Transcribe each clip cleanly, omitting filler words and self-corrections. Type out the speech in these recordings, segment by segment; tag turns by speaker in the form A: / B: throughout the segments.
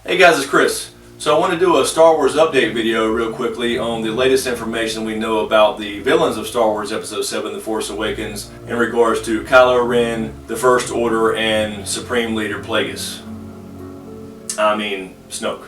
A: Hey guys, it's Chris. So I want to do a Star Wars update video real quickly on the latest information we know about the villains of Star Wars Episode 7, The Force Awakens, in regards to Kylo Ren, the First Order, and Supreme Leader Snoke.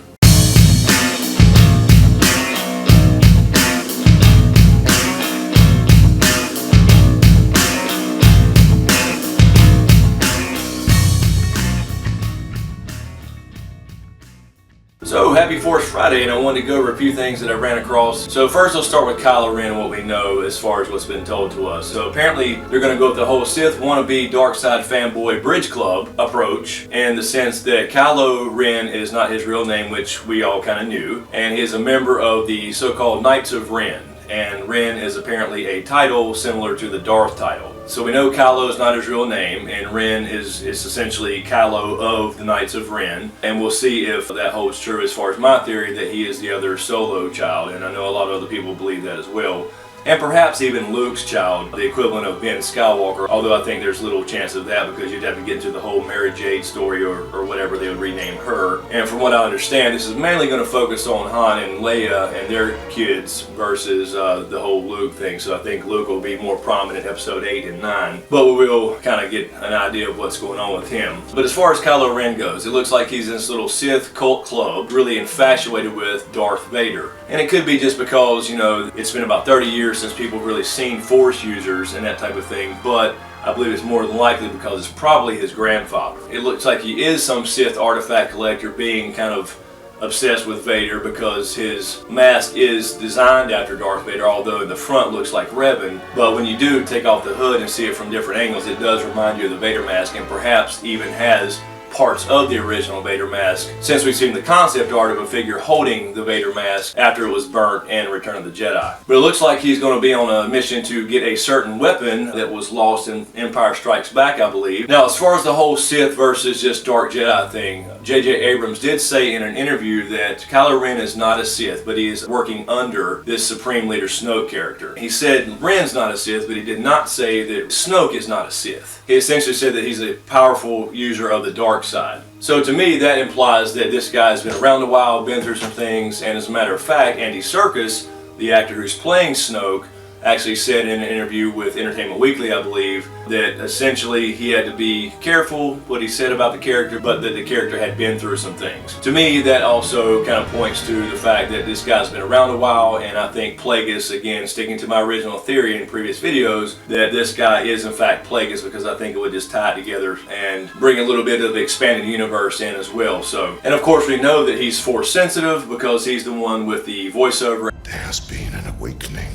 A: So, happy Force Friday, and I wanted to go over a few things that I ran across. So first, let's start with Kylo Ren and what we know as far as what's been told to us. So apparently, they're going to go with the whole Sith wannabe dark side fanboy bridge club approach, in the sense that Kylo Ren is not his real name, which we all kind of knew, and he is a member of the so-called Knights of Ren. And Ren is apparently a title similar to the Darth title. So we know Kylo is not his real name, and Ren is essentially Kylo of the Knights of Ren. And we'll see if that holds true as far as my theory that he is the other Solo child, and I know a lot of other people believe that as well. And perhaps even Luke's child, the equivalent of Ben Skywalker, although I think there's little chance of that because you'd have to get into the whole Mary Jade story or whatever they would rename her. And from what I understand, this is mainly going to focus on Han and Leia and their kids versus the whole Luke thing. So I think Luke will be more prominent in Episode 8 and 9. But we will kind of get an idea of what's going on with him. But as far as Kylo Ren goes, it looks like he's in this little Sith cult club, really infatuated with Darth Vader. And it could be just because, you know, it's been about 30 years since people have really seen Force users and that type of thing, but I believe it's more than likely because it's probably his grandfather. It looks like he is some Sith artifact collector being kind of obsessed with Vader because his mask is designed after Darth Vader, although the front looks like Revan. But when you do take off the hood and see it from different angles, it does remind you of the Vader mask, and perhaps even has parts of the original Vader mask, since we've seen the concept art of a figure holding the Vader mask after it was burnt in Return of the Jedi. But it looks like he's going to be on a mission to get a certain weapon that was lost in Empire Strikes Back, I believe. Now, as far as the whole Sith versus just Dark Jedi thing, JJ Abrams did say in an interview that Kylo Ren is not a Sith, but he is working under this Supreme Leader Snoke character. He said Ren's not a Sith, but he did not say that Snoke is not a Sith. He essentially said that he's a powerful user of the dark side. So to me, that implies that this guy's been around a while, been through some things, and as a matter of fact, Andy Serkis, the actor who's playing Snoke, actually said in an interview with Entertainment Weekly, I believe, that essentially he had to be careful what he said about the character, but that the character had been through some things. To me, that also kind of points to the fact that this guy's been around a while, and I think Plagueis, again, sticking to my original theory in previous videos, that this guy is in fact Plagueis, because I think it would just tie it together and bring a little bit of the expanded universe in as well. So, and of course we know that he's Force sensitive because he's the one with the voiceover.
B: There has been an awakening.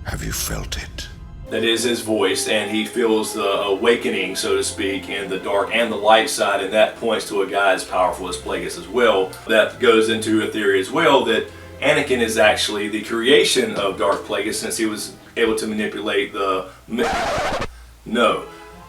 B: Have you felt it?
A: That is his voice, and he feels the awakening, so to speak, in the dark and the light side, and that points to a guy as powerful as Plagueis as well. That goes into a theory as well that Anakin is actually the creation of Darth Plagueis, since he was able to manipulate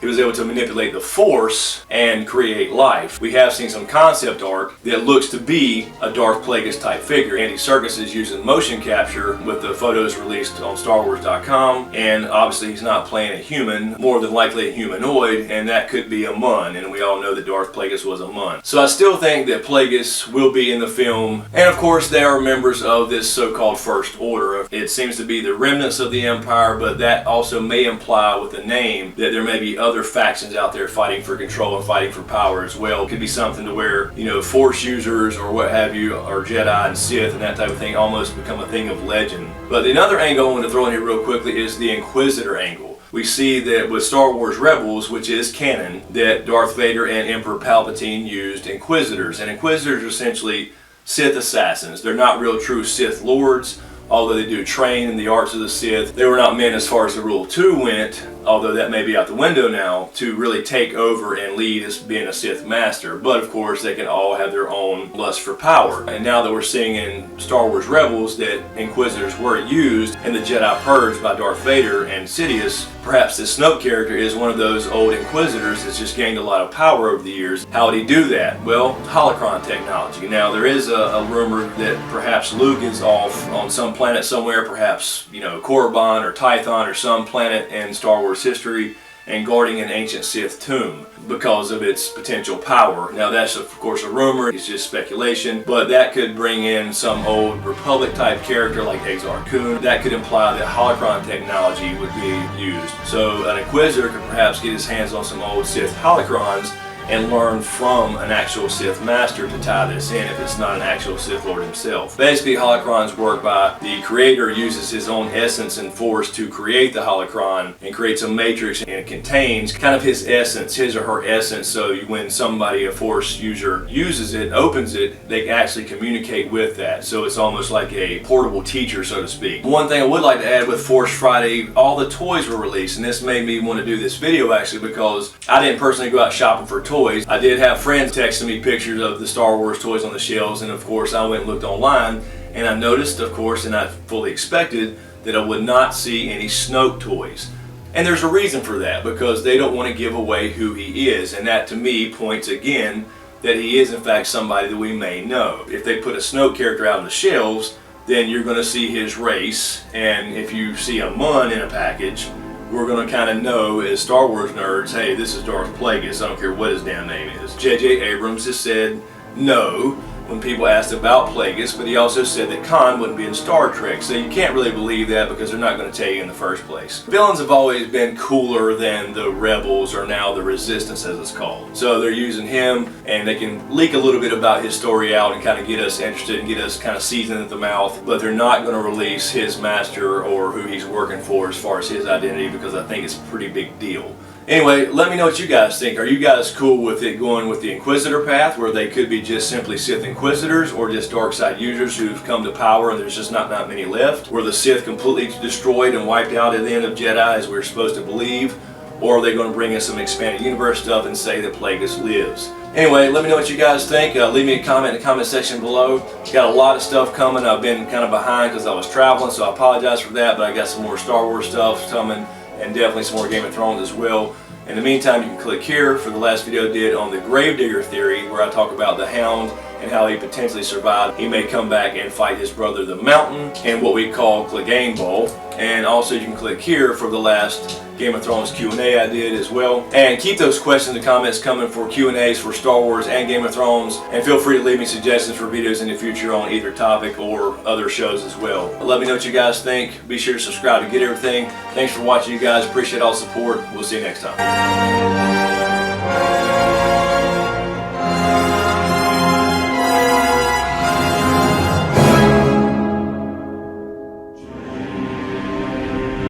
A: he was able to manipulate the Force and create life. We have seen some concept art that looks to be a Darth Plagueis type figure. Andy Serkis is using motion capture with the photos released on StarWars.com, and obviously he's not playing a human, more than likely a humanoid, and that could be a Mun, and we all know that Darth Plagueis was a Mun. So I still think that Plagueis will be in the film, and of course they are members of this so-called First Order. It seems to be the remnants of the Empire, but that also may imply with the name that there may be other factions out there fighting for control and fighting for power as well. It could be something to where, you know, Force users or what have you, or Jedi and Sith and that type of thing almost become a thing of legend. But another angle I want to throw in here real quickly is the Inquisitor angle. We see that with Star Wars Rebels, which is canon, that Darth Vader and Emperor Palpatine used Inquisitors, and Inquisitors are essentially Sith assassins. They're not real true Sith lords, although they do train in the arts of the Sith. They were not meant, as far as the Rule 2 went, although that may be out the window now, to really take over and lead as being a Sith master. But of course, they can all have their own lust for power. And now that we're seeing in Star Wars Rebels that Inquisitors were used in the Jedi Purge by Darth Vader and Sidious, perhaps this Snoke character is one of those old Inquisitors that's just gained a lot of power over the years. How would he do that? Well, Holocron Technology. Now, there is a rumor that perhaps Luke is off on some planet somewhere, perhaps, you know, Korriban or Tython or some planet in Star Wars history, and guarding an ancient Sith tomb because of its potential power. Now that's of course a rumor, it's just speculation, but that could bring in some old Republic type character like Exar Kun. That could imply that Holocron technology would be used. So an Inquisitor could perhaps get his hands on some old Sith Holocrons and learn from an actual Sith Master to tie this in if it's not an actual Sith Lord himself. Basically, Holocrons work by the creator uses his own essence and force to create the Holocron and creates a matrix, and it contains kind of his essence, his or her essence, so when somebody, a force user, uses it, opens it, they actually communicate with that. So it's almost like a portable teacher, so to speak. One thing I would like to add with Force Friday, all the toys were released, and this made me want to do this video actually because I didn't personally go out shopping for toys. I did have friends texting me pictures of the Star Wars toys on the shelves, and of course I went and looked online, and I noticed, of course, and I fully expected, that I would not see any Snoke toys. And there's a reason for that, because they don't want to give away who he is, and that to me points again that he is in fact somebody that we may know. If they put a Snoke character out on the shelves, then you're going to see his race, and if you see a Mun in a package, we're going to kind of know as Star Wars nerds, hey, this is Darth Plagueis, I don't care what his damn name is. JJ Abrams has said no when people asked about Plagueis, but he also said that Khan wouldn't be in Star Trek, so you can't really believe that because they're not going to tell you in the first place. Villains have always been cooler than the Rebels, or now the Resistance as it's called. So they're using him, and they can leak a little bit about his story out and kind of get us interested and get us kind of seasoned at the mouth, but they're not going to release his master or who he's working for as far as his identity, because I think it's a pretty big deal. Anyway, let me know what you guys think. Are you guys cool with it going with the Inquisitor path, where they could be just simply Sith Inquisitors, or just dark side users who've come to power and there's just not many left? Were the Sith completely destroyed and wiped out at the end of Jedi as we're supposed to believe? Or are they going to bring us some expanded universe stuff and say that Plagueis lives? Anyway, let me know what you guys think. Leave me a comment in the comment section below. Got a lot of stuff coming. I've been kind of behind because I was traveling, so I apologize for that, but I got some more Star Wars stuff coming, and definitely some more Game of Thrones as well. In the meantime, you can click here for the last video I did on the Gravedigger Theory, where I talk about the Hound and how he potentially survived. He may come back and fight his brother the Mountain in what we call Clegane Bowl. And also you can click here for the last Game of Thrones Q&A I did as well. And keep those questions and comments coming for Q&As for Star Wars and Game of Thrones. And feel free to leave me suggestions for videos in the future on either topic or other shows as well. Let me know what you guys think. Be sure to subscribe to get everything. Thanks for watching, you guys. Appreciate all the support. We'll see you next time.